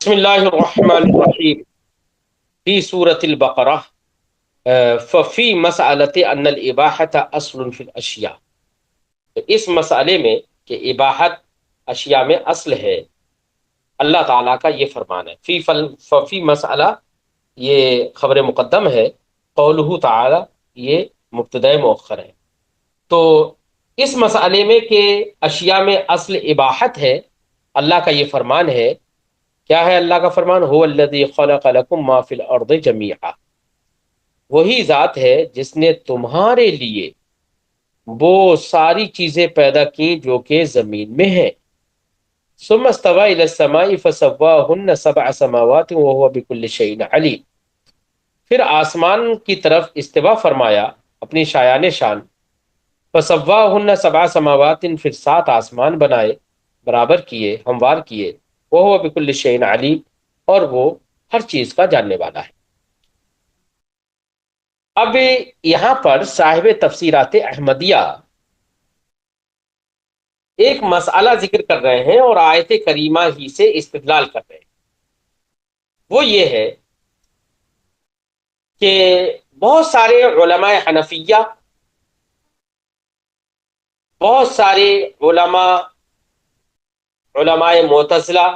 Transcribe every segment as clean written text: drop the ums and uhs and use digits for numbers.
بسم اللہ الرحمن الرحیم فی سورۃ البقرہ ففی مسألۃ ان الاباحۃ اصل فی الاشیاء، تو اس مسئلے میں کہ اباحت اشیاء میں اصل ہے، اللہ تعالیٰ کا یہ فرمان ہے۔ ففی مسئلہ یہ خبر مقدم ہے، قولہ تعالی یہ مبتدا مؤخر ہے۔ تو اس مسئلے میں کہ اشیاء میں اصل اباحت ہے، اللہ کا یہ فرمان ہے۔ کیا ہے اللہ کا فرمان؟ هو الذی خلق لکم ما فی الارض جمیعا، وہی ذات ہے جس نے تمہارے لیے وہ ساری چیزیں پیدا کی جو کہ زمین میں ہیں۔ ثم استوى الى السماء فسواهن سبع سماوات وهو بكل شيء علیم، پھر آسمان کی طرف استوا فرمایا اپنی شایان شان، فسواهن سبع سماوات، پھر 7 آسمان بنائے، برابر کیے، ہموار کیے، وهو بكل شيء علیم، اور وہ ہر چیز کا جاننے والا ہے۔ اب یہاں پر صاحب تفسیرات احمدیہ ایک مسئلہ ذکر کر رہے ہیں اور آیت کریمہ ہی سے استدلال کر رہے ہیں۔ وہ یہ ہے کہ بہت سارے علماء حنفیہ، بہت سارے علماء معتزلہ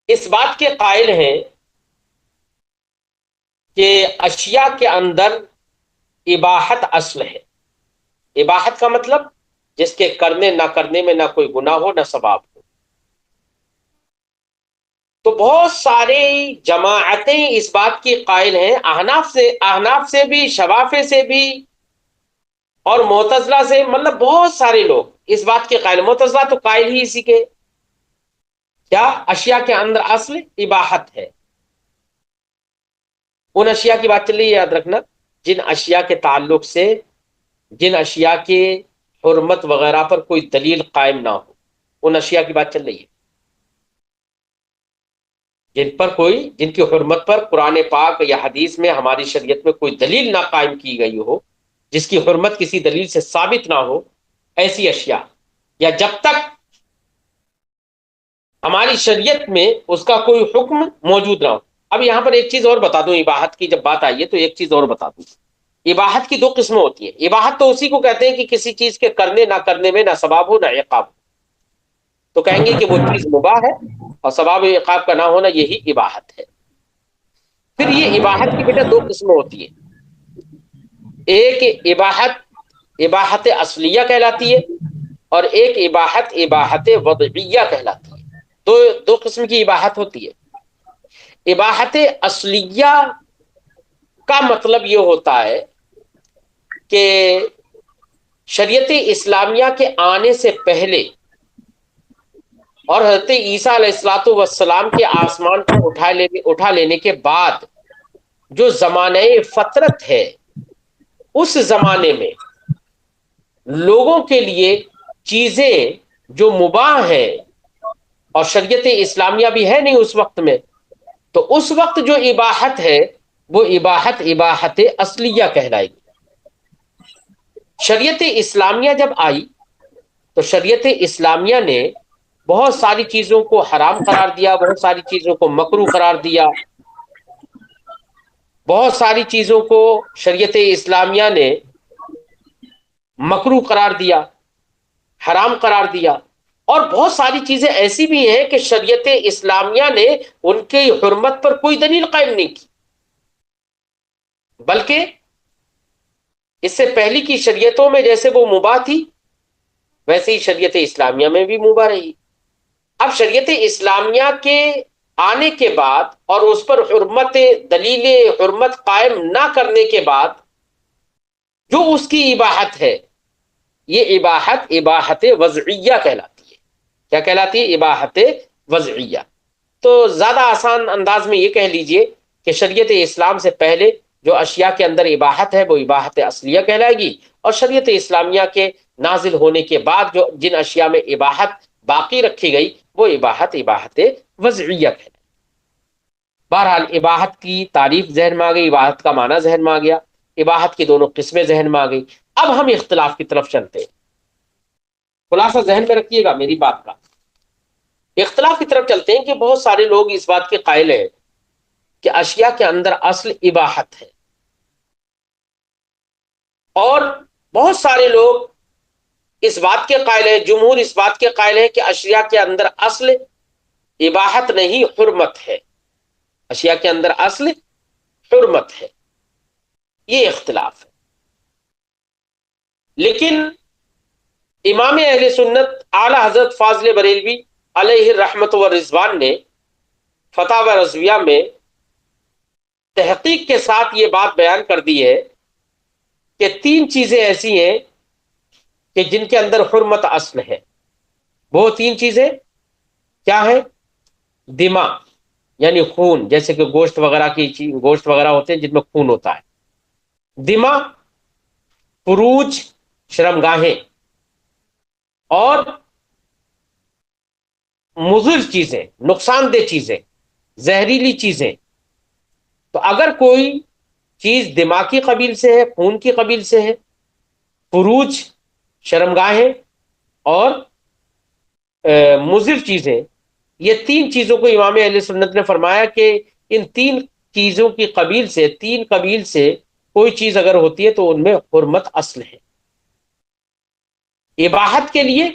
اس بات کے قائل ہیں کہ اشیاء کے اندر اباحت اصل ہے۔ اباحت کا مطلب جس کے کرنے نہ کرنے میں نہ کوئی گناہ ہو نہ ثواب ہو۔ تو بہت ساری جماعتیں اس بات کی قائل ہیں، احناف سے بھی، شوافع سے بھی اور معتزلہ سے، مطلب بہت سارے لوگ اس بات کے قائل۔ معتزلہ تو قائل ہی اسی کے، کیا اشیاء کے اندر اصل اباحت ہے۔ ان اشیاء کی بات چل رہی ہے، یاد رکھنا، جن اشیاء کے تعلق سے، جن اشیاء کے حرمت وغیرہ پر کوئی دلیل قائم نہ ہو، ان اشیاء کی بات چل رہی ہے جن کی حرمت پر قرآن پاک یا حدیث میں، ہماری شریعت میں کوئی دلیل نہ قائم کی گئی ہو، جس کی حرمت کسی دلیل سے ثابت نہ ہو، ایسی اشیاء، یا جب تک ہماری شریعت میں اس کا کوئی حکم موجود نہ ہو۔ اب یہاں پر ایک چیز اور بتا دوں، اباحت کی جب بات آئی ہے تو ایک چیز اور بتا دوں۔ اباحت کی 2 قسمیں ہوتی ہیں۔ اباحت تو اسی کو کہتے ہیں کہ کسی چیز کے کرنے نہ کرنے میں نہ ثواب ہو نہ عقاب ہو، تو کہیں گے کہ وہ چیز مباح ہے، اور ثواب و عقاب کا نہ ہونا یہی اباحت ہے۔ پھر یہ اباحت کی بیٹا 2 قسمیں ہوتی ہیں، ایک اباحت اصلیہ کہلاتی ہے، اور ایک اباحت وضعیہ کہلاتی ہے۔ دو قسم کی اباحت ہوتی ہے۔ اباحت اصلیہ کا مطلب یہ ہوتا ہے کہ شریعت اسلامیہ کے آنے سے پہلے اور حضرت عیسیٰ علیہ الصلوۃ والسلام کے آسمان پر اٹھا لینے کے بعد جو زمانہ فترت ہے، اس زمانے میں لوگوں کے لیے چیزیں جو مباح ہیں، اور شریعت اسلامیہ بھی ہے نہیں اس وقت میں، تو اس وقت جو اباحت ہے وہ اباحت اصلیہ کہلائے گی۔ شریعت اسلامیہ جب آئی تو شریعت اسلامیہ نے بہت ساری چیزوں کو حرام قرار دیا، بہت ساری چیزوں کو مکروہ قرار دیا، بہت ساری چیزوں کو شریعت اسلامیہ نے مکروہ قرار دیا، حرام قرار دیا، اور بہت ساری چیزیں ایسی بھی ہیں کہ شریعت اسلامیہ نے ان کی حرمت پر کوئی دلیل قائم نہیں کی، بلکہ اس سے پہلی کی شریعتوں میں جیسے وہ مباح تھی ویسے ہی شریعت اسلامیہ میں بھی مباح رہی۔ اب شریعت اسلامیہ کے آنے کے بعد اور اس پر دلیل حرمت قائم نہ کرنے کے بعد جو اس کی اباحت ہے، یہ اباحت وضعیہ کہلاتی ہے۔ کیا کہلاتی ہے؟ اباحت وضعیہ۔ تو زیادہ آسان انداز میں یہ کہہ لیجئے کہ شریعت اسلام سے پہلے جو اشیاء کے اندر اباحت ہے وہ اباحت اصلیہ کہلائے گی، اور شریعت اسلامیہ کے نازل ہونے کے بعد جو جن اشیاء میں اباحت باقی رکھی گئی وہ اباحت وضعیہ کہلائے۔ بہرحال اباحت کی تعریف ذہن میں آ گئی، اباحت کا معنی ذہن میں آ گیا، اباحت کی 2 قسمیں ذہن میں آ گئی۔ اب ہم اختلاف کی طرف چلتے ہیں۔ خلاصہ ذہن میں رکھیے گا میری بات کا، اختلاف کی طرف چلتے ہیں کہ بہت سارے لوگ اس بات کے قائل ہیں کہ اشیاء کے اندر اصل اباحت ہے، اور بہت سارے لوگ اس بات کے قائل ہیں، جمہور اس بات کے قائل ہیں کہ اشیاء کے اندر اصل اباحت نہیں، حرمت ہے، اشیاء کے اندر اصل حرمت ہے۔ یہ اختلاف ہے، لیکن امام اہل سنت اعلی حضرت فاضل بریلوی علیہ الرحمت و رضوان نے فتاوی رضویہ میں تحقیق کے ساتھ یہ بات بیان کر دی ہے کہ 3 چیزیں ایسی ہیں کہ جن کے اندر حرمت اصل ہے۔ وہ 3 چیزیں کیا ہیں؟ دماء یعنی خون، جیسے کہ گوشت وغیرہ گوشت وغیرہ ہوتے ہیں جن میں خون ہوتا ہے، دماء، فروج شرمگاہیں، اور مضر چیزیں، نقصان دہ چیزیں، زہریلی چیزیں۔ تو اگر کوئی چیز دماغ کی قبیل سے ہے، خون کی قبیل سے ہے، فروج شرمگاہیں اور مضر چیزیں، یہ 3 چیزوں کو امام اہل سنت نے فرمایا کہ ان 3 چیزوں کی قبیل سے، 3 قبیل سے کوئی چیز اگر ہوتی ہے تو ان میں حرمت اصل ہے۔ اباحت کے لیے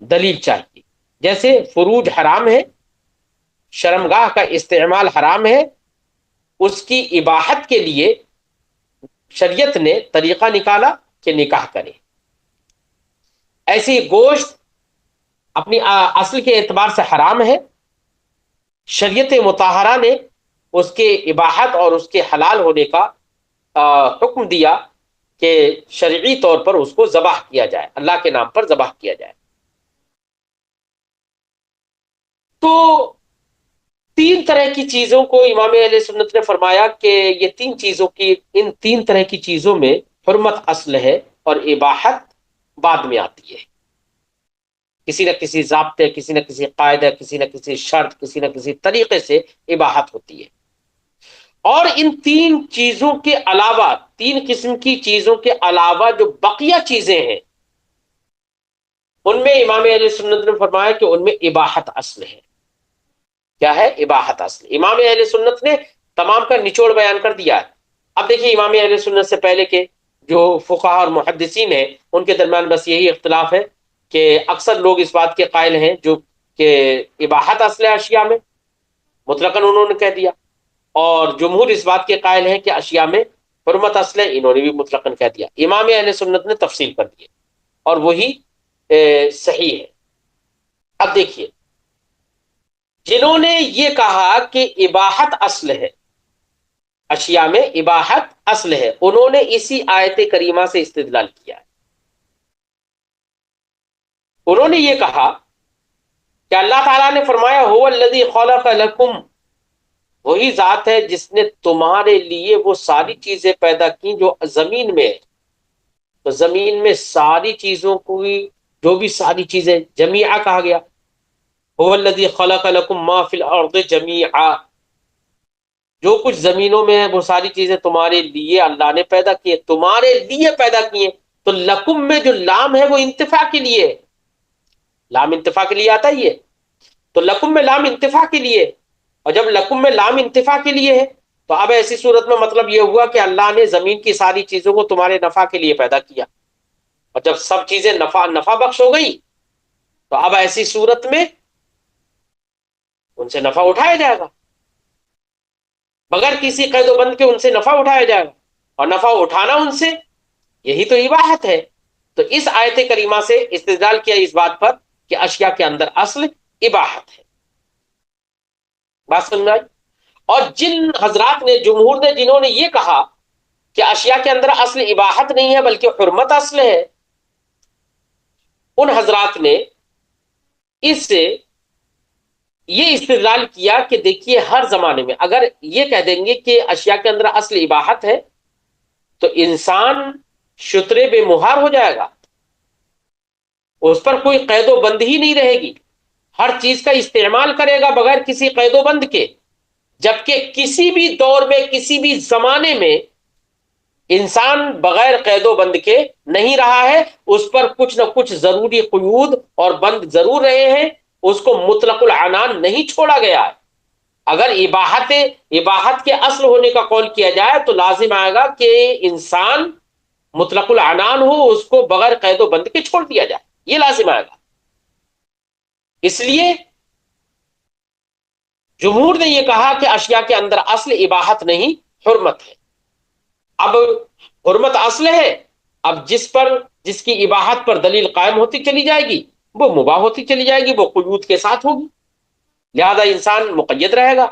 دلیل چاہیے، جیسے فروج حرام ہے، شرمگاہ کا استعمال حرام ہے، اس کی اباحت کے لیے شریعت نے طریقہ نکالا کہ نکاح کرے۔ ایسی گوشت اپنی اصل کے اعتبار سے حرام ہے، شریعت مطہرہ نے اس کے اباحت اور اس کے حلال ہونے کا حکم دیا کہ شرعی طور پر اس کو ذبح کیا جائے، اللہ کے نام پر ذبح کیا جائے۔ تو 3 طرح کی چیزوں کو امام اہل سنت نے فرمایا کہ یہ 3 چیزوں کی، ان 3 طرح کی چیزوں میں حرمت اصل ہے اور اباحت بعد میں آتی ہے، کسی نہ کسی ضابطے، کسی نہ کسی قاعدہ، کسی نہ کسی شرط، کسی نہ کسی طریقے سے اباحت ہوتی ہے۔ اور ان 3 چیزوں کے علاوہ، 3 قسم کی چیزوں کے علاوہ جو بقیہ چیزیں ہیں، ان میں امام اہل سنت نے فرمایا کہ ان میں اباحت اصل ہے۔ کیا ہے؟ اباحت اصل۔ امام اہل سنت نے تمام کا نچوڑ بیان کر دیا ہے۔ اب دیکھیے، امام اہل سنت سے پہلے کے جو فقہاء اور محدثین ہیں ان کے درمیان بس یہی اختلاف ہے کہ اکثر لوگ اس بات کے قائل ہیں جو کہ اباحت اصل ہے اشیاء میں، مطلقاً انہوں نے کہہ دیا، اور جمہور اس بات کے قائل ہیں کہ اشیاء میں حرمت اصل ہے، انہوں نے بھی مطلقاً کہہ دیا۔ امام اہل سنت نے تفصیل کر دی اور وہی صحیح ہے۔ اب دیکھیے، جنہوں نے یہ کہا کہ اباحت اصل ہے، اشیاء میں اباحت اصل ہے، انہوں نے اسی آیت کریمہ سے استدلال کیا ہے۔ انہوں نے یہ کہا کہ اللہ تعالیٰ نے فرمایا هو الذی خلق لکم، وہی ذات ہے جس نے تمہارے لیے وہ ساری چیزیں پیدا کی جو زمین میں ہے۔ تو زمین میں ساری چیزوں کو، جو بھی ساری چیزیں جمیعہ کہا گیا، هو الذی خلق لکم ما فی الارض جمیعا، جو کچھ زمینوں میں ہے وہ ساری چیزیں تمہارے لیے اللہ نے پیدا کی، تمہارے لیے پیدا کیے۔ تو لکم میں جو لام ہے وہ انتفاع کے لیے، لام انتفاع کے لیے آتا ہی ہے، تو لکم میں لام انتفاع کے لیے، اور جب لکم میں لام انتفاع کے لیے ہے تو اب ایسی صورت میں مطلب یہ ہوا کہ اللہ نے زمین کی ساری چیزوں کو تمہارے نفع کے لیے پیدا کیا، اور جب سب چیزیں نفع بخش ہو گئی تو اب ایسی صورت میں ان سے نفع اٹھایا جائے گا، بغیر کسی قید و بند کے ان سے نفع اٹھایا جائے گا، اور نفع اٹھانا ان سے، یہی تو اباحت ہے۔ تو اس آیت کریمہ سے استدلال کیا اس بات پر کہ اشیاء کے اندر اصل اباحت ہے۔ بات سمجھ میں آئی؟ اور جن حضرات نے، جمہور نے، جنہوں نے یہ کہا کہ اشیاء کے اندر اصل اباحت نہیں ہے بلکہ حرمت اصل ہے، ان حضرات نے اس سے یہ استدلال کیا کہ دیکھیے، ہر زمانے میں اگر یہ کہہ دیں گے کہ اشیاء کے اندر اصل اباحت ہے تو انسان شترے بے مہار ہو جائے گا، اس پر کوئی قید و بند ہی نہیں رہے گی، ہر چیز کا استعمال کرے گا بغیر کسی قید و بند کے، جبکہ کسی بھی دور میں، کسی بھی زمانے میں انسان بغیر قید و بند کے نہیں رہا ہے، اس پر کچھ نہ کچھ ضروری قیود اور بند ضرور رہے ہیں، اس کو مطلق العنان نہیں چھوڑا گیا ہے۔ اگر اباحت کے اصل ہونے کا قول کیا جائے تو لازم آئے گا کہ انسان مطلق العنان ہو، اس کو بغیر قید و بند کے چھوڑ دیا جائے، یہ لازم آئے گا۔ اس لیے جمہور نے یہ کہا کہ اشیاء کے اندر اصل اباحت نہیں، حرمت ہے۔ اب حرمت اصل ہے، اب جس کی اباحت پر دلیل قائم ہوتی چلی جائے گی وہ مباح ہوتی چلی جائے گی، وہ قیود کے ساتھ ہوگی، لہذا انسان مقید رہے گا،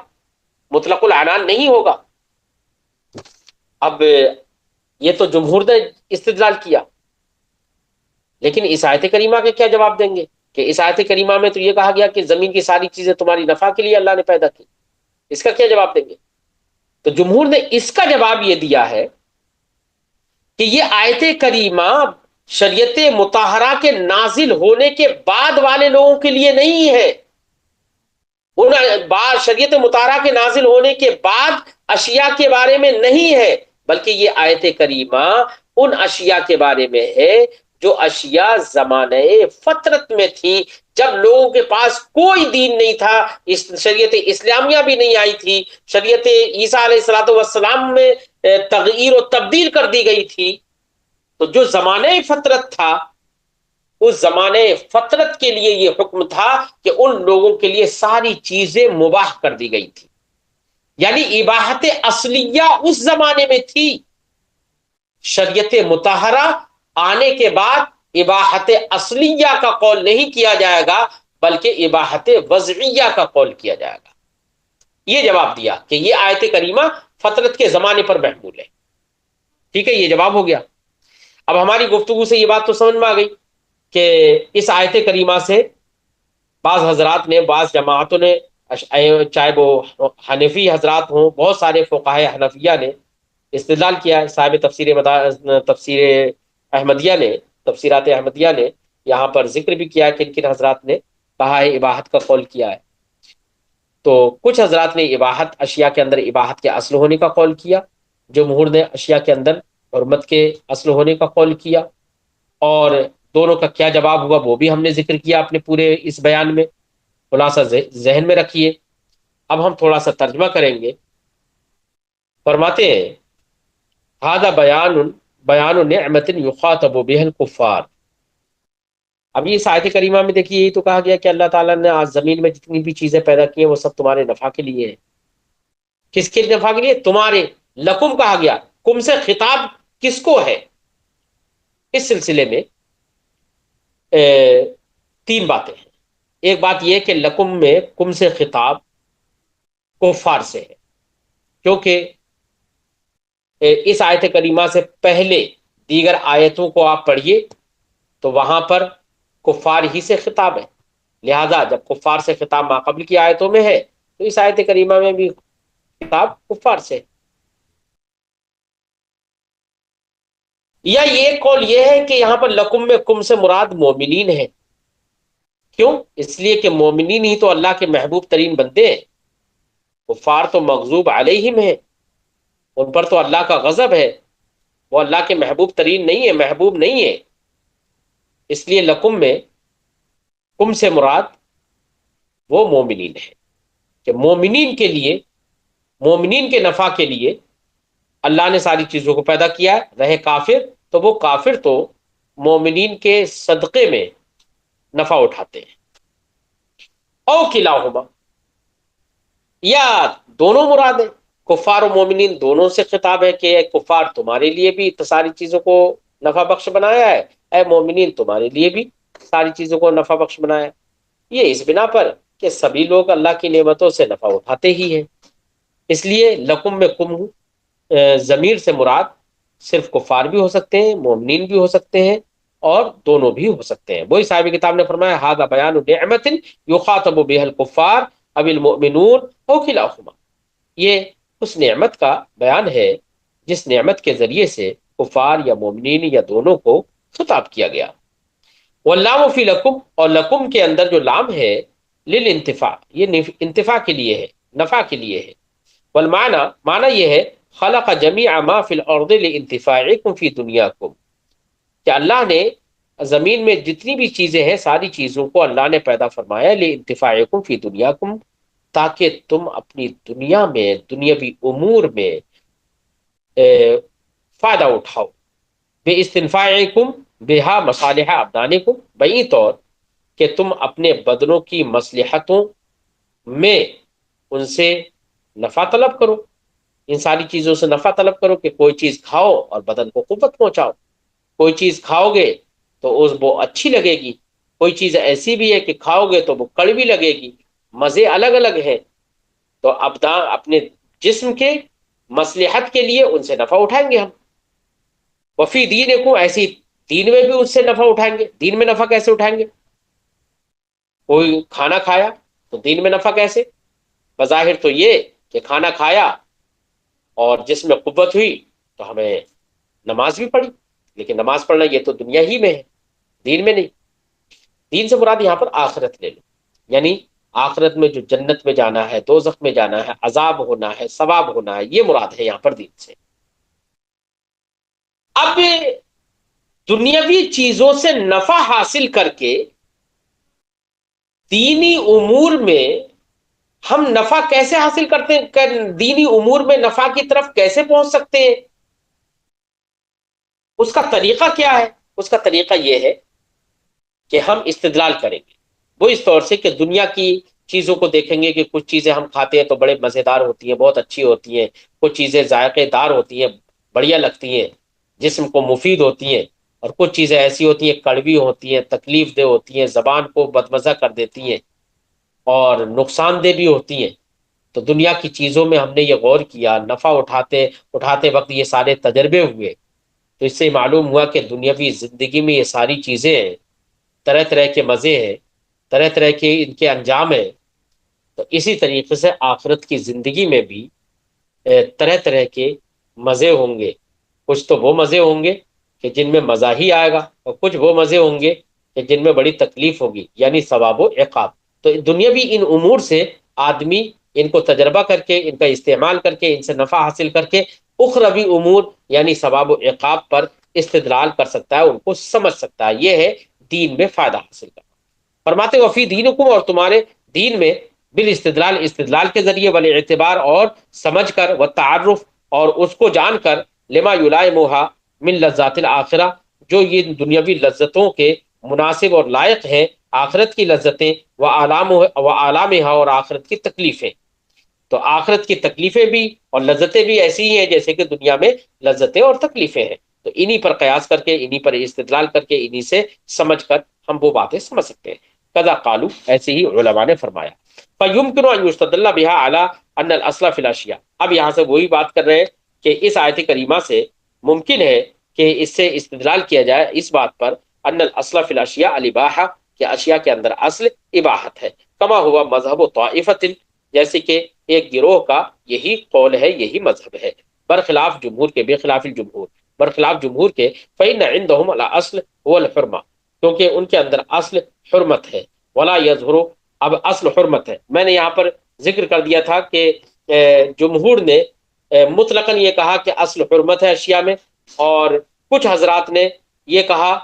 مطلق العنان نہیں ہوگا۔ اب یہ تو جمہور نے استدلال کیا، لیکن اس آیت کریمہ کے کیا جواب دیں گے؟ کہ اس آیت کریمہ میں تو یہ کہا گیا کہ زمین کی ساری چیزیں تمہاری نفع کے لیے اللہ نے پیدا کی، اس کا کیا جواب دیں گے؟ تو جمہور نے اس کا جواب یہ دیا ہے کہ یہ آیت کریمہ شریعت مطہرہ کے نازل ہونے کے بعد والے لوگوں کے لیے نہیں ہے، شریعت مطہرہ کے نازل ہونے کے بعد اشیاء کے بارے میں نہیں ہے، بلکہ یہ آیت کریمہ ان اشیاء کے بارے میں ہے جو اشیاء زمانے فطرت میں تھی، جب لوگوں کے پاس کوئی دین نہیں تھا، شریعت اسلامیہ بھی نہیں آئی تھی، شریعت عیسیٰ علیہ الصلوۃ والسلام میں تغییر و تبدیل کر دی گئی تھی۔ تو جو زمانے فطرت تھا، اس زمانے فطرت کے لیے یہ حکم تھا کہ ان لوگوں کے لیے ساری چیزیں مباح کر دی گئی تھی، یعنی اباحت اصلیہ اس زمانے میں تھی۔ شریعت مطہرہ آنے کے بعد اباحت اصلیہ کا قول نہیں کیا جائے گا، بلکہ اباحت وضعیہ کا قول کیا جائے گا۔ یہ جواب دیا کہ یہ آیت کریمہ فطرت کے زمانے پر محمول ہے۔ ٹھیک ہے، یہ جواب ہو گیا۔ اب ہماری گفتگو سے یہ بات تو سمجھ میں آ گئی کہ اس آیت کریمہ سے بعض حضرات نے، بعض جماعتوں نے، چاہے وہ حنفی حضرات ہوں، بہت سارے فقہاء حنفیہ نے استدلال کیا ہے۔ صاحب تفسیر احمدیہ نے، تفسیرات احمدیہ نے یہاں پر ذکر بھی کیا ہے کہ کن حضرات نے کہا ہے اباحت کا قول کیا ہے۔ تو کچھ حضرات نے اشیاء کے اندر اباحت کے اصل ہونے کا قول کیا، جمہور نے اشیاء کے اندر حرمت کے اصل ہونے کا قول کیا، اور دونوں کا کیا جواب ہوا وہ بھی ہم نے ذکر کیا اپنے پورے اس بیان میں، خلاصہ ذہن میں رکھیے۔ اب ہم تھوڑا سا ترجمہ کریں گے۔ فرماتے ہیں ھذا بیان نعمت یخاطب بها الکفار۔ اب اس آیت کریمہ میں دیکھیے، یہی تو کہا گیا کہ اللہ تعالیٰ نے آج زمین میں جتنی بھی چیزیں پیدا کی ہیں وہ سب تمہارے نفع کے لیے ہیں۔ کس کے نفع کے لیے؟ تمہارے، لکم کہا گیا، کم سے خطاب کس کو ہے؟ اس سلسلے میں تین باتیں ہیں۔ ایک بات یہ کہ لکم میں کم سے خطاب کفار سے ہے، کیونکہ اس آیت کریمہ سے پہلے دیگر آیتوں کو آپ پڑھیے تو وہاں پر کفار ہی سے خطاب ہے، لہذا جب کفار سے خطاب ماقبل کی آیتوں میں ہے تو اس آیت کریمہ میں بھی خطاب کفار سے۔ یا یہ قول یہ ہے کہ یہاں پر لکم میں کم سے مراد مومنین ہے۔ کیوں؟ اس لیے کہ مومنین ہی تو اللہ کے محبوب ترین بندے ہیں، کفار تو مغضوب علیہم ہیں، ان پر تو اللہ کا غضب ہے، وہ اللہ کے محبوب ترین نہیں ہے، محبوب نہیں ہے۔ اس لیے لکم میں کم سے مراد وہ مومنین ہے، کہ مومنین کے لیے، مومنین کے نفع کے لیے اللہ نے ساری چیزوں کو پیدا کیا ہے۔ رہے کافر تو وہ کافر تو مومنین کے صدقے میں نفع اٹھاتے ہیں۔ او کلاہما، یا دونوں مراد ہیں، کفار و مومنین دونوں سے خطاب ہے کہ اے کفار تمہارے لیے بھی ساری چیزوں کو نفع بخش بنایا ہے، اے مومنین تمہارے لیے بھی ساری چیزوں کو نفع بخش بنایا ہے۔ یہ اس بنا پر کہ سبھی لوگ اللہ کی نعمتوں سے نفع اٹھاتے ہی ہیں، اس لیے لکم میں کم ضمیر سے مراد صرف کفار بھی ہو سکتے ہیں، مومنین بھی ہو سکتے ہیں، اور دونوں بھی ہو سکتے ہیں۔ وہی صاحب کتاب نے فرمایا ھذا بیان نعمت یخاطب بها الکفار او المؤمنون او کلاہما، یہ اس نعمت کا بیان ہے جس نعمت کے ذریعے سے کفار یا مومنین یا دونوں کو خطاب کیا گیا۔ واللام فی لکم، اور لکم کے اندر جو لام ہے للانتفاع، یہ انتفاع کے لیے ہے، نفع کے لیے ہے۔ والمعنی، معنی یہ ہے خلق جمیع ما فی الارض لانتفاعکم فی دنیاکم، کہ اللہ نے زمین میں جتنی بھی چیزیں ہیں ساری چیزوں کو اللہ نے پیدا فرمایا لانتفاعکم فی دنیاکم، تاکہ تم اپنی دنیا میں دنیاوی امور میں فائدہ اٹھاؤ، بے استنفاعکم بہا مصالح ابدانکم، بئی طور کہ تم اپنے بدنوں کی مصلحتوں میں ان سے نفع طلب کرو، ان ساری چیزوں سے نفع طلب کرو کہ کوئی چیز کھاؤ اور بدن کو قوت پہنچاؤ، کوئی چیز کھاؤ گے تو وہ اچھی لگے گی، کوئی چیز ایسی بھی ہے کہ کھاؤ گے تو وہ کڑوی لگے گی، مزے الگ الگ ہیں، تو ابدان اپنے جسم کے مصلحت کے لیے ان سے نفع اٹھائیں گے ہم، وفی دین کو ایسی دین میں بھی اس سے نفع اٹھائیں گے۔ دین میں نفع کیسے اٹھائیں گے؟ کوئی کھانا کھایا تو دین میں نفع کیسے؟ بظاہر تو یہ کہ کھانا کھایا اور جس میں قوت ہوئی تو ہمیں نماز بھی پڑھی، لیکن نماز پڑھنا یہ تو دنیا ہی میں ہے، دین میں نہیں۔ دین سے مراد یہاں پر آخرت لے لو، یعنی آخرت میں جو جنت میں جانا ہے، دوزخ میں جانا ہے، عذاب ہونا ہے، ثواب ہونا ہے، یہ مراد ہے یہاں پر دین سے۔ اب دنیاوی چیزوں سے نفع حاصل کر کے دینی امور میں ہم نفع کیسے حاصل کرتے ہیں، دینی امور میں نفع کی طرف کیسے پہنچ سکتے ہیں، اس کا طریقہ کیا ہے؟ اس کا طریقہ یہ ہے کہ ہم استدلال کریں گے، وہ اس طور سے کہ دنیا کی چیزوں کو دیکھیں گے کہ کچھ چیزیں ہم کھاتے ہیں تو بڑے مزیدار ہوتی ہیں، بہت اچھی ہوتی ہیں، کچھ چیزیں ذائقے دار ہوتی ہیں، بڑھیا لگتی ہیں، جسم کو مفید ہوتی ہیں، اور کچھ چیزیں ایسی ہوتی ہیں کڑوی ہوتی ہیں، تکلیف دہ ہوتی ہیں، زبان کو بدمزہ کر دیتی ہیں اور نقصان دہ بھی ہوتی ہیں۔ تو دنیا کی چیزوں میں ہم نے یہ غور کیا، نفع اٹھاتے اٹھاتے وقت یہ سارے تجربے ہوئے، تو اس سے معلوم ہوا کہ دنیاوی زندگی میں یہ ساری چیزیں ہیں، طرح طرح کے مزے ہیں، طرح طرح کے ان کے انجام ہیں، تو اسی طریقے سے آخرت کی زندگی میں بھی طرح طرح کے مزے ہوں گے۔ کچھ تو وہ مزے ہوں گے کہ جن میں مزہ ہی آئے گا، اور کچھ وہ مزے ہوں گے کہ جن میں بڑی تکلیف ہوگی، یعنی ثواب و عقاب۔ تو دنیاوی ان امور سے آدمی ان کو تجربہ کر کے، ان کا استعمال کر کے، ان سے نفع حاصل کر کے اخروی امور یعنی ثواب و عقاب پر استدلال کر سکتا ہے، ان کو سمجھ سکتا ہے۔ یہ ہے دین میں فائدہ حاصل کرنا۔ فرماتے وفی دینکم، اور تمہارے دین میں، بالاستدلال استدلال کے ذریعے، والاعتبار اور سمجھ کر، والتعرف اور اس کو جان کر، لما یلائمھا من لذات الآخرہ، جو یہ دنیاوی لذتوں کے مناسب اور لائق ہیں آخرت کی لذتیں، وآلامھا اور آخرت کی تکلیفیں۔ تو آخرت کی تکلیفیں بھی اور لذتیں بھی ایسی ہی ہیں جیسے کہ دنیا میں لذتیں اور تکلیفیں ہیں، تو انہی پر قیاس کر کے، انہی پر استدلال کر کے، انہی سے سمجھ کر ہم وہ باتیں سمجھ سکتے ہیں۔ کذا قالو، ایسے ہی علماء نے فرمایا۔ فَيُمْكِنُ أَن يُسْتَدَلَّ بِهَا عَلَىٰ أَنَّ الْأَصْلَ فِي الْأَشْيَاءِ، اب یہاں سے وہی بات کر رہے ہیں کہ اس آیت کریمہ سے ممکن ہے کہ اس سے استدلال کیا جائے اس بات پر، ان الاصل فی الاشیاء الاباحہ، کہ اشیاء کے اندر اصل اباحت ہے، کما ہوا مذہب و طائفۃ، جیسے کہ ایک گروہ کا یہی قول ہے، یہی مذہب ہے، برخلاف جمہور کے، بخلاف الجمہور، برخلاف جمہور کے، فإن عندهم الاصل هو الحرمہ، کیونکہ ان کے اندر اصل حرمت ہے، ولا یظہر، اب اصل حرمت ہے۔ میں نے یہاں پر ذکر کر دیا تھا کہ جمہور نے مطلقاً یہ کہا کہ اصل حرمت ہے اشیاء میں، اور کچھ حضرات نے یہ کہا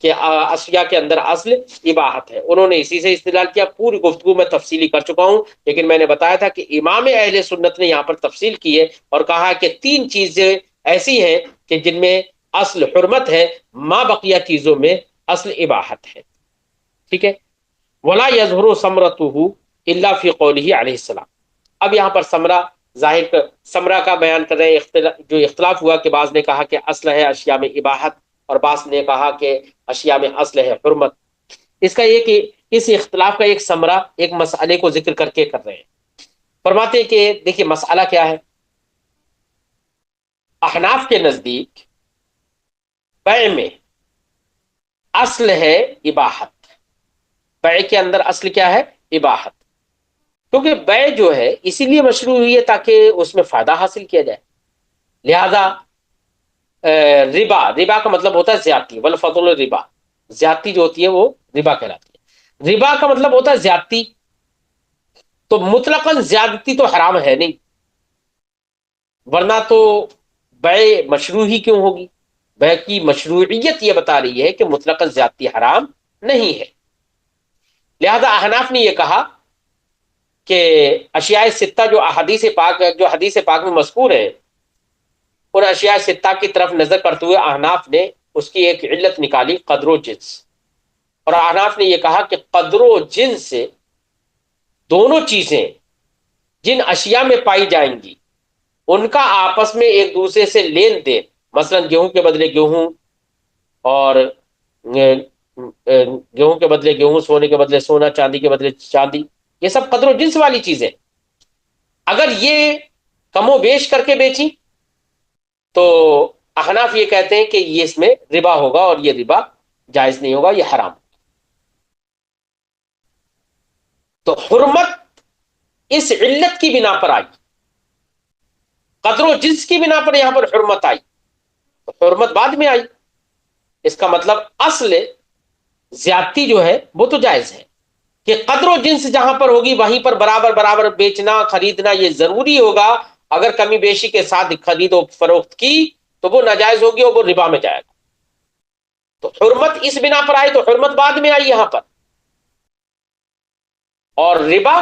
کہ اشیاء کے اندر اصل اباحت ہے، انہوں نے اسی سے استدلال کیا۔ پوری گفتگو میں تفصیلی کر چکا ہوں، لیکن میں نے بتایا تھا کہ امام اہل سنت نے یہاں پر تفصیل کی ہے اور کہا کہ تین چیزیں ایسی ہیں کہ جن میں اصل حرمت ہے، ما بقیہ چیزوں میں اصل اباحت ہے، ٹھیک ہے۔ ولا یظہر ثمرته الا فی قولہ علیہ السلام، اب یہاں پر ثمرہ کا بیان کر رہے ہیں، جو اختلاف ہوا کہ بعض نے کہا کہ اصل ہے اشیاء میں اباحت، اور بعض نے کہا کہ اشیاء میں اصل ہے حرمت۔ اس کا یہ کہ اس اختلاف کا ایک ثمرہ، ایک مسئلے کو ذکر کر کے کر رہے ہیں۔ فرماتے ہیں کہ دیکھیے مسئلہ کیا ہے، احناف کے نزدیک بیع میں اصل ہے اباحت، بیع کے اندر اصل کیا ہے؟ اباحت، کیونکہ بیع جو ہے اسی لیے مشروع ہوئی ہے تاکہ اس میں فائدہ حاصل کیا جائے، لہذا ربا کا مطلب ہوتا ہے زیادتی، والفضل ربا، زیادتی جو ہوتی ہے وہ ربا کہلاتی ہے۔ ربا کا مطلب ہوتا ہے زیادتی، تو مطلقاً زیادتی تو حرام ہے نہیں، ورنہ تو بیع مشروع ہی کیوں ہوگی؟ بلکہ مشروعیت یہ بتا رہی ہے کہ مطلقاً زیادتی حرام نہیں ہے۔ لہذا احناف نے یہ کہا کہ اشیاء ستہ جو حدیث پاک میں مذکور ہے، ان اشیاء ستہ کی طرف نظر کرتے ہوئے احناف نے اس کی ایک علت نکالی، قدر و جنس، اور احناف نے یہ کہا کہ قدر و جنس سے دونوں چیزیں جن اشیاء میں پائی جائیں گی ان کا آپس میں ایک دوسرے سے لین دین، مثلا گیہوں کے بدلے گیہوں، اور گیہوں کے بدلے گیہوں، سونے کے بدلے سونا، چاندی کے بدلے چاندی، یہ سب قدر و جنس والی چیزیں، اگر یہ کم و بیش کر کے بیچی تو احناف یہ کہتے ہیں کہ یہ اس میں ربا ہوگا، اور یہ ربا جائز نہیں ہوگا، یہ حرام۔ تو حرمت اس علت کی بنا پر آئی، قدر و جنس کی بنا پر یہاں پر حرمت آئی، تو حرمت بعد میں آئی۔ اس کا مطلب اصل زیادتی جو ہے وہ تو جائز ہے، کہ قدر و جنس جہاں پر ہوگی وہیں پر برابر برابر بیچنا خریدنا یہ ضروری ہوگا۔ اگر کمی بیشی کے ساتھ خرید و فروخت کی تو وہ ناجائز ہوگی اور وہ ربا میں جائے گا۔ تو حرمت اس بنا پر آئی، تو حرمت بعد میں آئی یہاں پر، اور ربا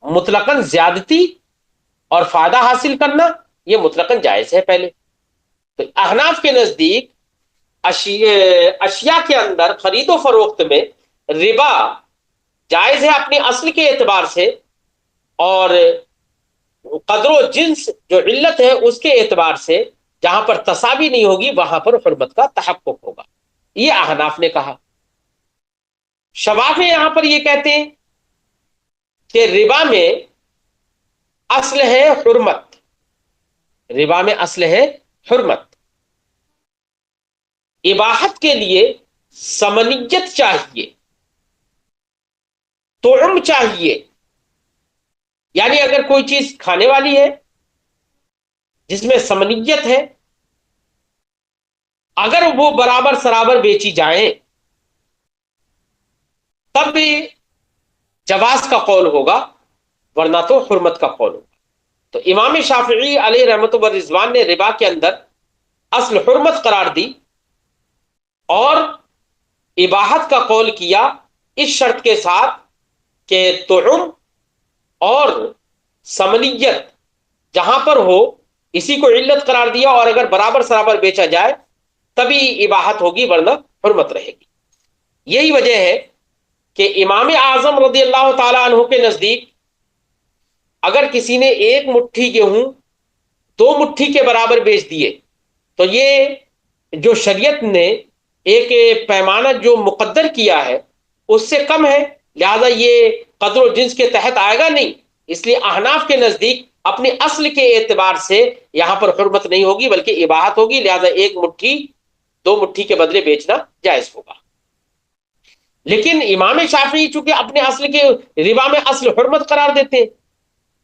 مطلقاً زیادتی اور فائدہ حاصل کرنا یہ مطلقاً جائز ہے پہلے۔ تو احناف کے نزدیک اشیاء کے اندر خرید و فروخت میں ربا جائز ہے اپنی اصل کے اعتبار سے، اور قدر و جنس جو علت ہے اس کے اعتبار سے جہاں پر تساوی نہیں ہوگی وہاں پر حرمت کا تحقق ہوگا، یہ احناف نے کہا۔ شوافی یہاں پر یہ کہتے ہیں کہ ربا میں اصل ہے حرمت، ربا میں اصل ہے حرمت، اباحت کے لیے سمنیت چاہیے، طعم چاہیے، یعنی اگر کوئی چیز کھانے والی ہے جس میں سمنیت ہے، اگر وہ برابر سرابر بیچی جائیں تب بھی جواز کا قول ہوگا، ورنہ تو حرمت کا قول ہوگا۔ تو امام شافعی علیہ رحمت و رضوان نے ربا کے اندر اصل حرمت قرار دی اور اباحت کا قول کیا، اس شرط کے ساتھ کہ طعم اور سمنیت جہاں پر ہو اسی کو علت قرار دیا، اور اگر برابر سرابر بیچا جائے تبھی اباحت ہوگی ورنہ حرمت رہے گی۔ یہی وجہ ہے کہ امام اعظم رضی اللہ تعالی عنہ کے نزدیک اگر کسی نے ایک مٹھی گیہوں 2 مٹھی کے برابر بیچ دیے تو یہ جو شریعت نے ایک پیمانہ جو مقدر کیا ہے اس سے کم ہے، لہذا یہ قدر و جنس کے تحت آئے گا نہیں، اس لیے احناف کے نزدیک اپنے اصل کے اعتبار سے یہاں پر حرمت نہیں ہوگی بلکہ اباحت ہوگی، لہذا 1 مٹھی 2 مٹھی کے بدلے بیچنا جائز ہوگا۔ لیکن امام شافعی چونکہ اپنے اصل کے ربا میں اصل حرمت قرار دیتے ہیں،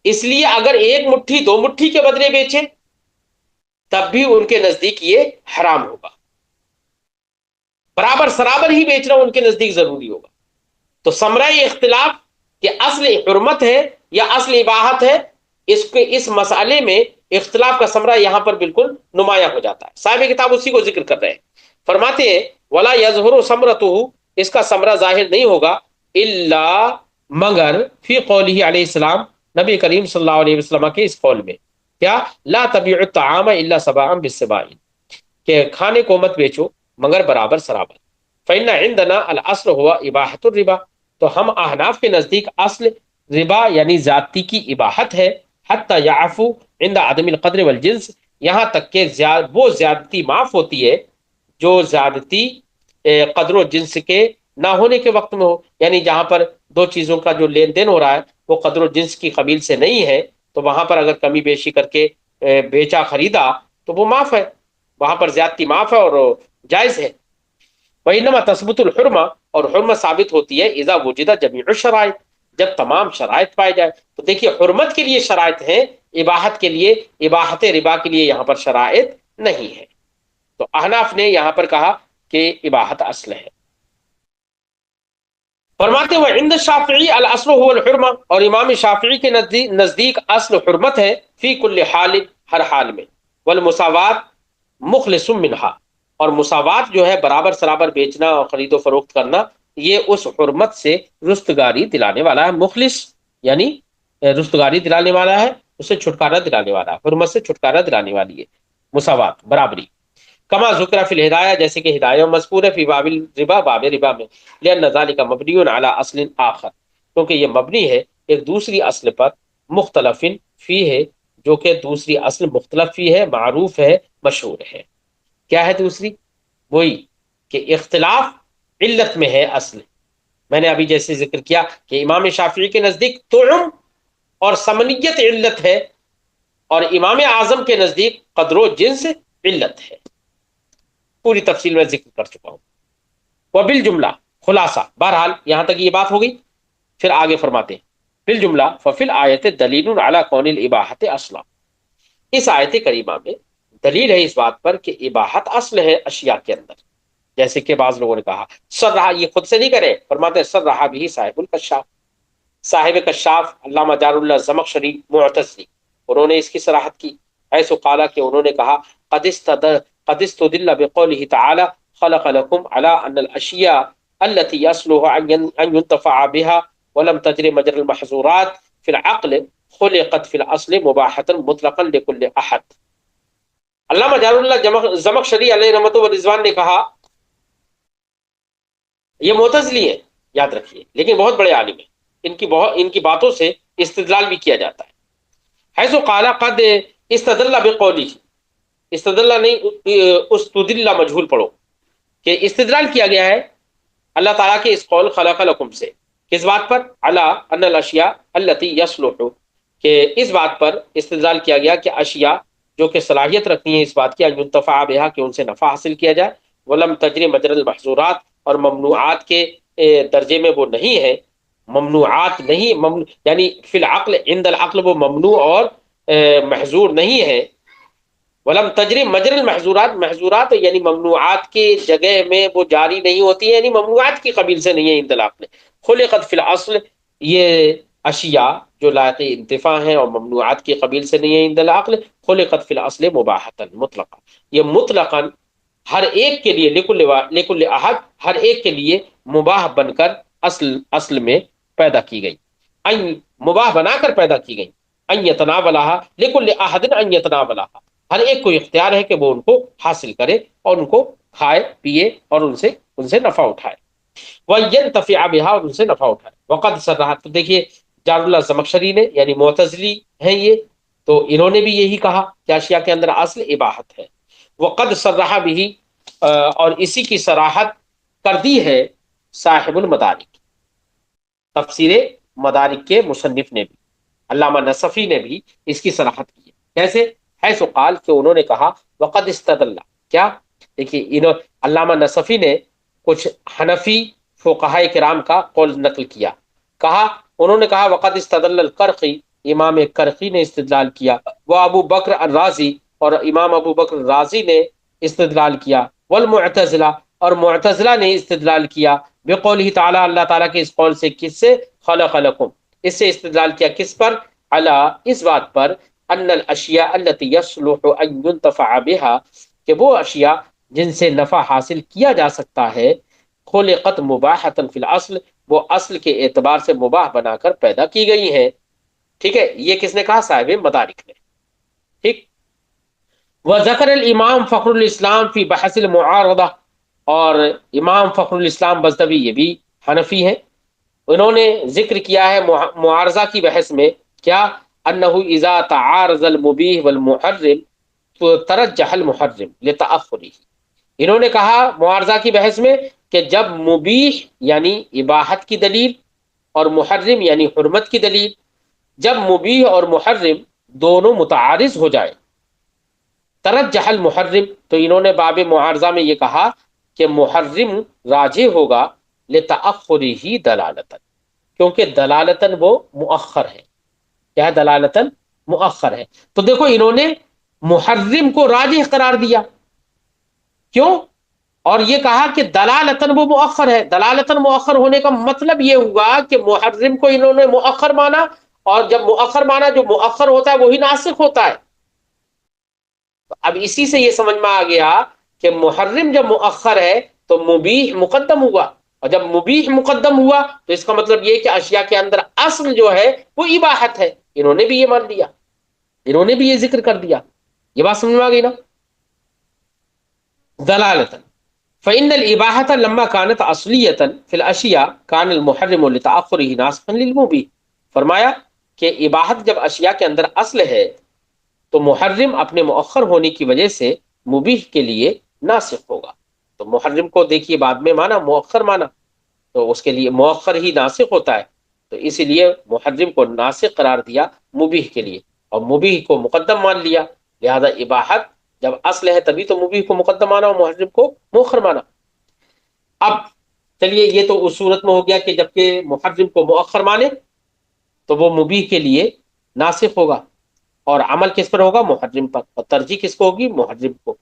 اس لیے اگر 1 مٹھی 2 مٹھی کے بدلے بیچے تب بھی ان کے نزدیک یہ حرام ہوگا، برابر سرابر ہی بیچنا ان کے نزدیک ضروری ہوگا۔ تو ثمرہ اختلاف کہ اصل حرمت ہے یا اصل اباحت ہے، اس مسئلے میں اختلاف کا ثمرہ یہاں پر بالکل نمایاں ہو جاتا ہے۔ صاحب کتاب اسی کو ذکر کر رہے ہیں، فرماتے ہیں ولا یظہر ثمرتہ، اس کا ثمرہ ظاہر نہیں ہوگا الا مگر فی قولہ علیہ السلام، نبی کریم صلی اللہ علیہ وسلم کے اس قول میں، کیا لا تبیع الطعام الا سباعا بالسباع، کہ کھانے کو مت بیچو مگر برابر سرابر۔ فإن عندنا الاصل هو اباحۃ الربا، تو ہم احناف کے نزدیک اصل ربا یعنی زیادتی کی اباحت ہے، حتی یعفو عند عدم القدر والجنس، یہاں تک کہ وہ زیادتی معاف ہوتی ہے جو زیادتی قدر و جنس کے نہ ہونے کے وقت میں ہو، یعنی جہاں پر 2 چیزوں کا جو لین دین ہو رہا ہے وہ قدر و جنس کی قبیل سے نہیں ہے، تو وہاں پر اگر کمی بیشی کر کے بیچا خریدا تو وہ معاف ہے، وہاں پر زیادتی معاف ہے اور جائز ہے۔ وَإِنَّمَا تَثْبُتُ الْحُرْمَةُ، اور حرمت ثابت ہوتی ہے اذا وجد جميع الشرائط، جب تمام شرائط پائے جائے۔ تو دیکھیے حرمت کے لیے شرائط ہیں، اباحت کے لیے، اباحت ربا کے لیے یہاں پر شرائط نہیں ہے۔ تو احناف نے یہاں پر کہا کہ اباحت اصل ہے۔ فرماتے ہوئے عند الشافعی الاصل هو الحرمہ، اور امام شافعی کے نزدیک اصل حرمت ہے، فی کل حال، ہر حال میں، والمساوات مخلص منہا، اور مساوات جو ہے برابر سرابر بیچنا اور خرید و فروخت کرنا، یہ اس حرمت سے رستگاری دلانے والا ہے۔ مخلص یعنی رستگاری دلانے والا ہے، اسے چھٹکارا دلانے والا ہے، حرمت سے چھٹکارا دلانے والی ہے مساوات، برابری۔ کما ذکر فی الہدایہ، جیسے کہ ہدایہ مذکور ہے فی باب الربا، باب ربا میں، لأن ذلك مبنی علی اصل آخر، کیونکہ یہ مبنی ہے ایک دوسری اصل پر، مختلف فی ہے، جو کہ دوسری اصل مختلف فی ہے، معروف ہے، مشہور ہے۔ کیا ہے دوسری؟ وہی کہ اختلاف علت میں ہے اصل۔ میں نے ابھی جیسے ذکر کیا کہ امام شافعی کے نزدیک طعم اور سمنیت علت ہے، اور امام اعظم کے نزدیک قدر و جنس علت ہے۔ پوری تفصیل میں ذکر کر چکا ہوں۔ وبالجملہ، خلاصہ، بہرحال یہاں تک یہ بات ہو گئی، پھر آگے فرماتے ہیں بالجملہ ففی الآیت دلیل علی کون الاباحۃ اصلا، اس آیت کریمہ میں دلیل ہے اس بات پر کہ اباحت اصل ہے اشیاء کے اندر، جیسے کہ بعض لوگوں نے کہا سر رہا، یہ خود سے نہیں کرے، فرماتے ہیں سر رہا بھی صاحب الکشاف، صاحب کشاف علامہ جار اللہ زمخشری معتزلی، انہوں نے اس کی صراحت کی، ایسو قالا کہ انہوں نے کہا قد استدل بقوله تعالی خلق لكم على ان الاشیاء التي يصلح ان ينتفع بها ولم تجري مجرى المحظورات في العقل خلقت في الاصل مباحة مطلقا لكل احد۔ علامہ جار اللہ زمخشری علیہ رحمۃ و رضوان نے کہا، یہ معتزلی ہیں یاد رکھیے، لیکن بہت بڑے عالم ہیں، ان کی باتوں سے استدلال بھی کیا جاتا ہے۔ حیث قال قد استدل بقولی، استدلہ نہیں، استدل مجہول پڑھو، کہ استدلال کیا گیا ہے اللہ تعالیٰ کے اس قول خلق لکم سے، کس بات پر؟ علی ان الاشیاء التی یصلح، کہ اس بات پر استدلال کیا گیا کہ اشیاء جو کہ صلاحیت رکھتی ہیں اس بات کی ان ينتفع بها، کہ ان سے نفع حاصل کیا جائے، ولم تجری مجرى المحظورات، اور ممنوعات کے درجے میں وہ نہیں ہے، ممنوعات نہیں، یعنی فی العقل، عند العقل وہ ممنوع اور محظور نہیں ہے، ولم تجری مجرى المحظورات، محظورات یعنی ممنوعات کی جگہ میں وہ جاری نہیں ہوتی ہے، یعنی ممنوعات کی قبیل سے نہیں ہے عند العقل۔ خلقت فی الاصل، یہ اشیاء جو لائق انتفاع ہیں اور ممنوعات کی قبیل سے نہیں ہے عند العقل، خلقت فی الاصل مباحۃ مطلقا، یہ مطلقاً ہر ایک کے لیے، لکل احد، ہر ایک کے لیے مباح بن کر اصل میں پیدا کی گئی، ان مباح بنا کر پیدا کی گئی، ان یتناولها لکل احد ان یتناولها، ہر ایک کو اختیار ہے کہ وہ ان کو حاصل کرے اور ان کو کھائے پیے اور ان سے نفع اٹھائے، وَيَنْتَفِعَ بِهَا، اور ان سے نفع اٹھائے۔ وقد صرحت، تو دیکھیے جار اللہ زمخشری نے، یعنی معتزلی ہیں یہ، تو انہوں نے بھی یہی کہا کہ اشیاء کے اندر اصل اباحت ہے۔ وقد صرح به، اور اسی کی صراحت کر دی ہے صاحب المدارک، تفسیر مدارک کے مصنف نے بھی، علامہ نصفی نے بھی اس کی صراحت کی ہے۔ کیسے؟ حیث قال، کہ انہوں نے کہا وقد استدل، کیا؟ دیکھیے علامہ نصفی نے کچھ حنفی فقہاء کرام کا قول نقل کیا، انہوں نے کہا وقد استدل القرقی، امام کرقی نے استدلال کیا، وہ ابو بکر الرازی، اور امام ابو بکر الرازی نے استدلال کیا، والمعتزلہ، اور معتزلہ نے استدلال کیا، بقولہ تعالی، اللہ تعالیٰ کے اس قول سے، کس سے؟ خلق لکم، اس سے استدلال کیا کس پر؟ علی، اس بات پر، ان الاشیاء التي يصلح ان ينتفع بها، کہ وہ اشیاء جن سے نفع حاصل کیا جا سکتا ہے، خلقت مباحۃ فی الاصل، وہ اصل کے اعتبار سے مباح بنا کر پیدا کی گئی ہیں۔ ٹھیک ہے، یہ کس نے کہا؟ صاحب مدارک نے۔ ٹھیک، وذکر الامام فخر الاسلام فی بحث المعارضہ، اور امام فخر الاسلام بزدوی، یہ بھی حنفی ہیں، انہوں نے ذکر کیا ہے معارضہ کی بحث میں، کیا؟ انہ اذا تعارض المبیح والمحرم تو ترجح المحرم لتأخرہ، انہوں نے کہا معارضہ کی بحث میں کہ جب مبیح یعنی اباحت کی دلیل اور محرم یعنی حرمت کی دلیل، جب مبیح اور محرم دونوں متعارض ہو جائے، ترجح المحرم، تو انہوں نے باب معارضہ میں یہ کہا کہ محرم راجح ہوگا، لتأخرہ دلالتاً، کیونکہ دلالتاً وہ مؤخر ہے۔ کیا ہے؟ دلالتاً مؤخر ہے۔ تو دیکھو انہوں نے محرم کو راجح قرار دیا، کیوں؟ اور یہ کہا کہ دلالتاً وہ مؤخر ہے۔ دلالتاً مؤخر ہونے کا مطلب یہ ہوا کہ محرم کو انہوں نے مؤخر مانا، اور جب مؤخر مانا، جو مؤخر ہوتا ہے وہی ناسخ ہوتا ہے۔ اب اسی سے یہ سمجھ میں آ گیا کہ محرم جب مؤخر ہے تو مبیح مقدم ہوا، اور جب مبیح مقدم ہوا تو اس کا مطلب یہ کہ اشیاء کے اندر اصل جو ہے وہ اباحت ہے. انہوں نے بھی یہ مان لیا، انہوں نے بھی یہ ذکر کر دیا. یہ بات سمجھ میں آ گئی نا؟ دلالتا فإن الإباحة لما كانت أصلية في الأشياء كان المحرم لتأخره ناسخا للمبيح. فرمایا کہ اباحت جب اشیاء کے اندر اصل ہے تو محرم اپنے مؤخر ہونے کی وجہ سے مبیح کے لیے ناسخ ہوگا. تو محرم کو دیکھیے بعد میں مانا مؤخر مانا، تو اس کے لیے مؤخر ہی ناسخ ہوتا ہے، تو اسی لیے محرم کو ناسخ قرار دیا مبیح کے لیے، اور مبیح کو مقدم مان لیا. لہذا اباحت جب اصل ہے تبھی تو مبیح کو مقدم مانا اور محرم کو مؤخر مانا. اب چلیے یہ تو اس صورت میں ہو گیا کہ جبکہ محرم کو مؤخر مانے تو وہ مبیح کے لیے ناسخ ہوگا، اور عمل کس پر ہوگا؟ محرم پر، اور ترجیح کس کو ہوگی؟ محرم کو.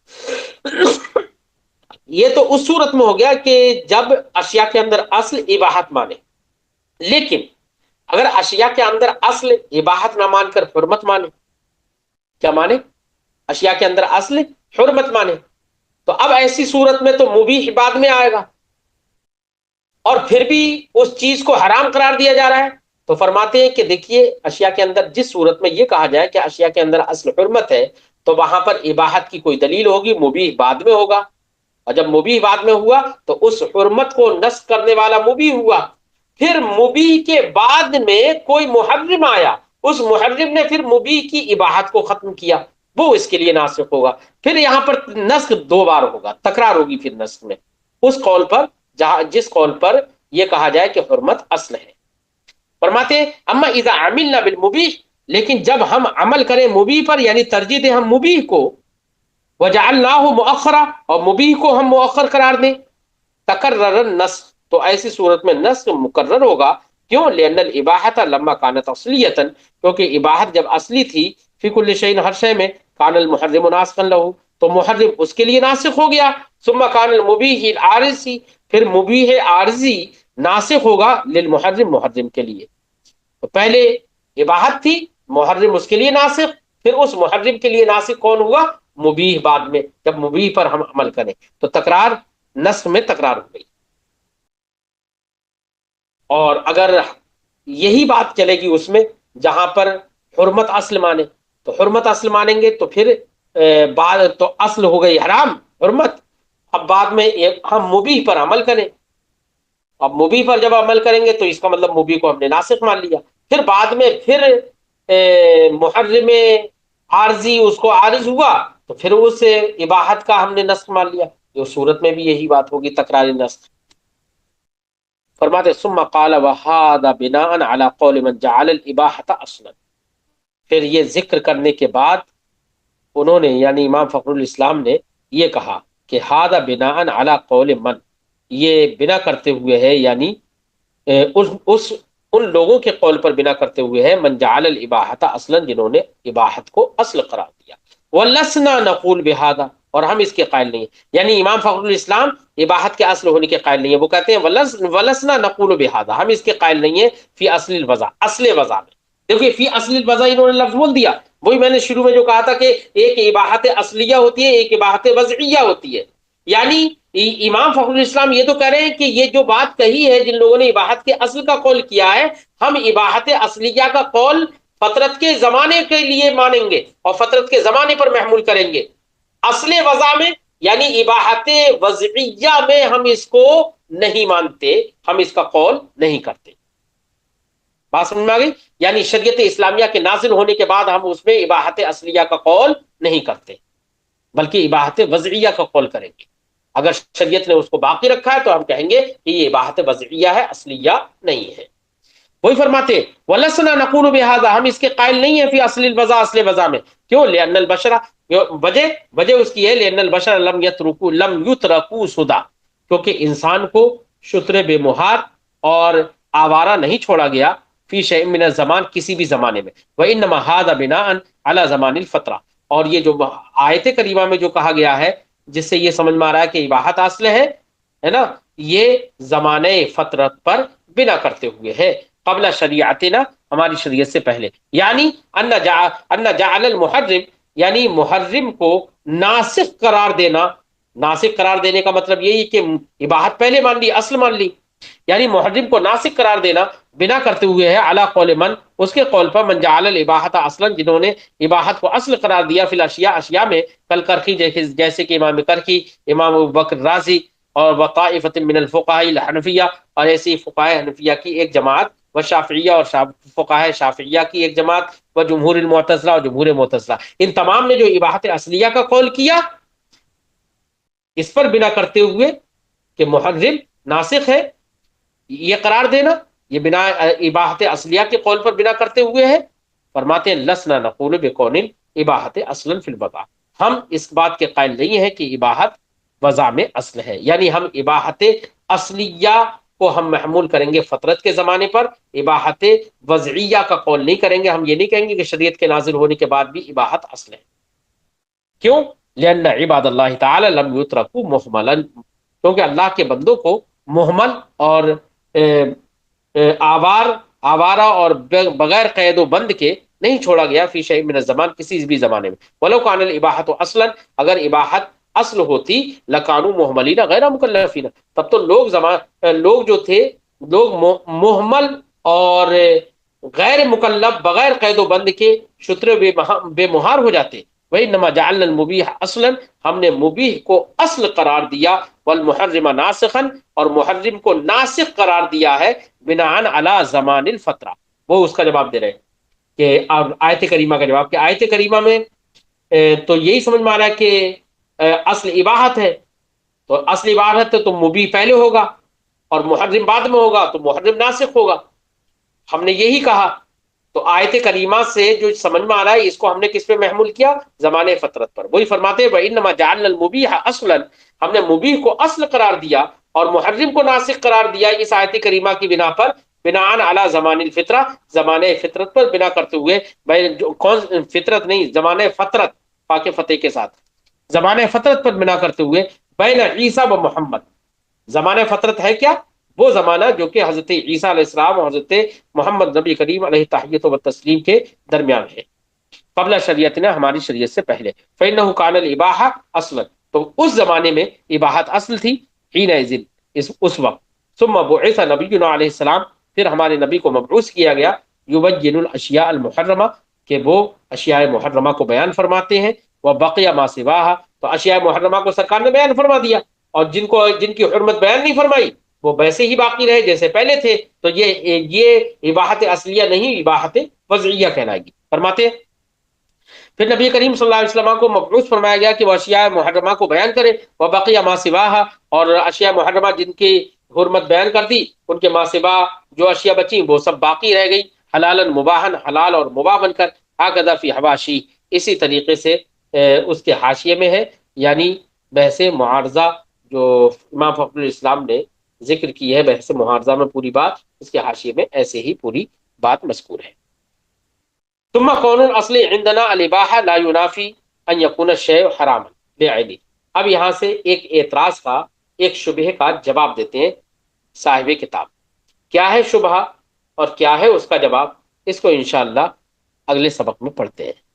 یہ تو اس صورت میں ہو گیا کہ جب اشیاء کے اندر اصل اباحت مانے. لیکن اگر اشیاء کے اندر اصل اباحت نہ مان کر حرمت مانے، کیا مانے؟ اشیاء کے اندر اصل حرمت مانے، تو اب ایسی صورت میں تو مبیح بعد میں آئے گا، اور پھر بھی اس چیز کو حرام قرار دیا جا رہا ہے. تو فرماتے ہیں کہ دیکھیے اشیاء کے اندر جس صورت میں یہ کہا جائے کہ اشیاء کے اندر اصل حرمت ہے تو وہاں پر اباحت کی کوئی دلیل ہوگی، مبیح بعد میں ہوگا، اور جب مبیح بعد میں ہوا تو اس حرمت کو نسخ کرنے والا مبیح ہوا. پھر مبیح کے بعد میں کوئی محرم آیا، اس محرم نے پھر مبیح کی اباحت کو ختم کیا، وہ اس کے لیے ناسخ ہوگا. پھر یہاں پر نسخ دو بار ہوگا، تکرار ہوگی پھر نسخ میں، اس قول پر جس قول پر یہ کہا جائے کہ حرمت اصل ہے. فرماتے ہیں اما اذا عملنا بالمبیح، لیکن جب ہم عمل کریں مبیح پر، یعنی ترجیح دیں ہم مبیح کو، وجعلناہ مؤخرا، اور مبیح کو ہم مؤخر قرار دیں، تکرر النسخ، تو ایسی صورت میں نسخ مکرر ہوگا. کیوں؟ لأن الاباحۃ لما كانت اصلیۃ، کیونکہ اباحت جب اصلی تھی، فی کل شیء، ہر شے میں، کان المحرم ناسخا له، تو محرم اس کے لیے ناسخ ہو گیا. ثم کان المبیح العارضی، پھر مبیح عارضی ناسخ ہوگا للمحرم، محرم کے لیے. تو پہلے اباحت تھی، محرم اس کے لیے ناسخ، پھر اس محرم کے لیے ناسخ کون ہوا؟ مبیح بعد میں، جب مبیح پر ہم عمل کریں تو تکرار نسخ میں تکرار ہو گئی. اور اگر یہی بات چلے گی اس میں جہاں پر حرمت اصل مانے، تو حرمت اصل مانیں گے تو پھر بعد تو اصل ہو گئی حرام حرمت، اب بعد میں ہم مبیح پر عمل کریں، اب مبیح پر جب عمل کریں گے تو اس کا مطلب مبیح کو ہم نے ناسخ مان لیا. پھر بعد میں پھر محرم عارضی اس کو عارض ہوا تو پھر اس اباحت کا ہم نے نسخ مان لیا. جو صورت میں بھی یہی بات ہوگی، تکرار نسخ. فرماتے ثم قال وهذا بناء على قول من جعل الاباحة اصلا، پھر یہ ذکر کرنے کے بعد انہوں نے یعنی امام فخر الاسلام نے یہ کہا کہ هذا بناء على قول من، یہ بنا کرتے ہوئے ہے یعنی ان لوگوں کے قول پر بنا کرتے ہوئے ہے، من جعل الاباحة اصلا، جنہوں نے اباحت کو اصل قرار دیا. ولسنا نقول بهذا، اور ہم اس کے قائل نہیں ہیں، یعنی امام فخر الاسلام اباحت کے اصل ہونے کے قائل نہیں ہیں. وہ کہتے ہیں ولسنا نقول بهذا، ہم اس کے قائل نہیں ہیں فی اصل الوضع، اصل وضع میں. دیکھیے فی اصل الوضع انہوں نے لفظ بول دیا، وہی میں نے شروع میں جو کہا تھا کہ ایک اباحت اصلیہ ہوتی ہے، ایک اباحت وضعیہ ہوتی ہے. یعنی امام فخر الاسلام یہ تو کہہ رہے ہیں کہ یہ جو بات کہی ہے جن لوگوں نے اباحت کے اصل کا قول کیا ہے، ہم اباحت اصلیہ کا قول فطرت کے زمانے کے لیے مانیں گے اور فطرت کے زمانے پر محمول کریں گے. اصل وضع میں یعنی اباحت وضعیہ میں ہم اس کو نہیں مانتے، ہم اس کا قول نہیں کرتے. بات سمجھ میں آ گئی؟ یعنی شریعت اسلامیہ کے نازل ہونے کے بعد ہم اس میں اباحت اصلیہ کا قول نہیں کرتے، بلکہ اباحت وضعیہ کا قول کریں گے. اگر شریعت نے اس کو باقی رکھا ہے تو ہم کہیں گے کہ یہ اباحت وضعیہ ہے، اصلیہ نہیں ہے. وہی فرماتے ولسنا نقول بهذا، ہم اس کے قائل نہیں ہیں فی اصل الوضع، اصل وضع میں. کیوں؟ لأن البشر، وجہ اس کی ہے لأن البشر لم یترکوا سدى، کیونکہ انسان کو شتر بے مہار اور آوارہ نہیں چھوڑا گیا فی شیء من الزمان، کسی بھی زمانے میں. وانما هذا بناء على زمان الفترہ، اور یہ جو آیت کریمہ میں جو کہا گیا ہے جس سے یہ سمجھ میں آ رہا ہے کہ اباحت اصل ہے نا، یہ زمانے فطرت پر بنا کرتے ہوئے ہے، قبل شریعتنا، ہماری شریعت سے پہلے. یعنی ان جعل المحرم، یعنی محرم کو ناسخ قرار دینا، ناسخ قرار دینے کا مطلب یہی کہ اباحت پہلے مان لی، اصل مان لی، یعنی محرم کو ناسخ قرار دینا بنا کرتے ہوئے ہے علی قول من، اس کے قول پر، من جعل الاباحۃ اصلا، جنہوں نے اباحت کو اصل قرار دیا فی الاشیاء، اشیاء میں، کل کرخی، جیسے کہ امام کرخی، امام ابوبکر رازی، اور وطائفۃ من الفقہاء الحنفیہ، اور ایسی فقہاء حنفیہ کی ایک جماعت، و شافعیہ، اور فقہاء شافعیہ کی ایک جماعت، و جمہور المعتزلہ، اور جمہور معتزلہ، ان تمام نے جو اباحت اصلیہ کا قول کیا، اس پر بنا کرتے ہوئے کہ محرم ناسخ ہے، یہ قرار دینا، یہ بنا اباحت اصلیہ کے قول پر بنا کرتے ہوئے ہے، فرماتے ہیں لسنا نقول بکون اباحت اصلا فی الوضع، ہم اس بات کے قائل نہیں ہیں کہ اباحت وضع میں اصل ہے، یعنی ہم اباحت اصلیہ کو ہم محمول کریں گے فطرت کے زمانے پر، اباحت وضعیہ کا قول نہیں کریں گے، ہم یہ نہیں کہیں گے کہ شریعت کے نازل ہونے کے بعد بھی اباحت اصل ہے۔ کیوں؟ لأن عباد اللہ تعالی لم یترکوا محملا، کیونکہ اللہ کے بندوں کو محمل اور آوارہ اور بغیر قید و بند کے نہیں چھوڑا گیا، فی شیء من الزمان، کسی بھی زمانے میں، ولو کان الاباحۃ اصلا، اگر اباحت اصل ہوتی، لکانوا محملین غیر مکلفین، تب تو لوگ جو تھے، لوگ محمل اور غیر مکلف، بغیر قید و بند کے شتر بے مہار ہو جاتے۔ وَإِنَّمَا جَعَلْنَا الْمُبِيحَ أَصْلًا، ہم نے مبیح کو اصل قرار دیا، والمحرم ناسخا، اور محرم کو ناسخ قرار دیا ہے، بناء علی زمان الفترہ۔ وہ اس کا جواب دے رہے ہیں کہ آیت کریمہ کا جواب، کہ آیت کریمہ میں تو یہی سمجھ میں آ رہا ہے کہ اصل اباحت ہے، تو اصل اباحت ہے تو مبیح پہلے ہوگا، اور محرم بعد میں ہوگا تو محرم ناسخ ہوگا، ہم نے یہی کہا۔ تو آیت کریمہ سے جو سمجھ میں آ رہا ہے، اس کو ہم نے کس پہ محمول کیا؟ زمانے فطرت پر۔ وہی فرماتے ہیں وَإِنَّمَا جَعَلْنَا الْمُبِيحَ أَصْلًا، ہم نے مبیح کو اصل قرار دیا اور محرم کو ناسخ قرار دیا اس آیت کریمہ کی بنا پر، بناء علی زمان الفطرہ، زمانے فطرت پر بنا کرتے ہوئے، کون فطرت نہیں، زمانے فطرت، پاک فتح کے ساتھ، زمانے فطرت پر بنا کرتے ہوئے، بین عیسیٰ و محمد، زمانے فطرت ہے کیا؟ وہ زمانہ جو کہ حضرت عیسیٰ علیہ السلام اور حضرت محمد نبی کریم علیہ تحیت و تسلیم کے درمیان ہے، قبل شریعت نے، ہماری شریعت سے پہلے۔ فإنه كان الاباحہ اصلا، تو اس زمانے میں اباحت اصل تھی، حینئذ، اس وقت، ثم بعث نبینا علیہ السلام، پھر ہمارے نبی کو مبعوث کیا گیا، یبین الاشیاء المحرمہ، کہ وہ اشیاء محرمہ کو بیان فرماتے ہیں، وبقی ما سواها، تو اشیاء محرمہ کو سرکار نے بیان فرما دیا، اور جن کی حرمت بیان نہیں فرمائی وہ ویسے ہی باقی رہے جیسے پہلے تھے، تو یہ اباحت اصلیہ نہیں، اباحت وضعیہ کہلائے گی۔ فرماتے ہیں پھر نبی کریم صلی اللہ علیہ وسلم کو مبعوث فرمایا گیا کہ وہ اشیاء محرمہ کو بیان کرے، وبقی ما سواها، اور اشیاء محرمہ جن کی حرمت بیان کر دی، ان کے ما سوا جو اشیاء بچیں وہ سب باقی رہ گئی، حلالا مباحا، حلال اور مباح بن کر، ہکذا فی حواشی، اسی طریقے سے اس کے حاشیے میں ہے، یعنی بحث معارضہ جو امام فخر الاسلام نے ذکر کی ہے، بحث معارضہ میں پوری بات، اس کے حاشیے میں ایسے ہی پوری بات مذکور ہے۔ ثم قول الاصل عندنا الاباحہ لا ینافی ان یکون الشیء حراما بعینہ، اب یہاں سے ایک اعتراض کا، ایک شبہے کا جواب دیتے ہیں صاحب کتاب۔ کیا ہے شبہہ اور کیا ہے اس کا جواب، اس کو انشاءاللہ اگلے سبق میں پڑھتے ہیں۔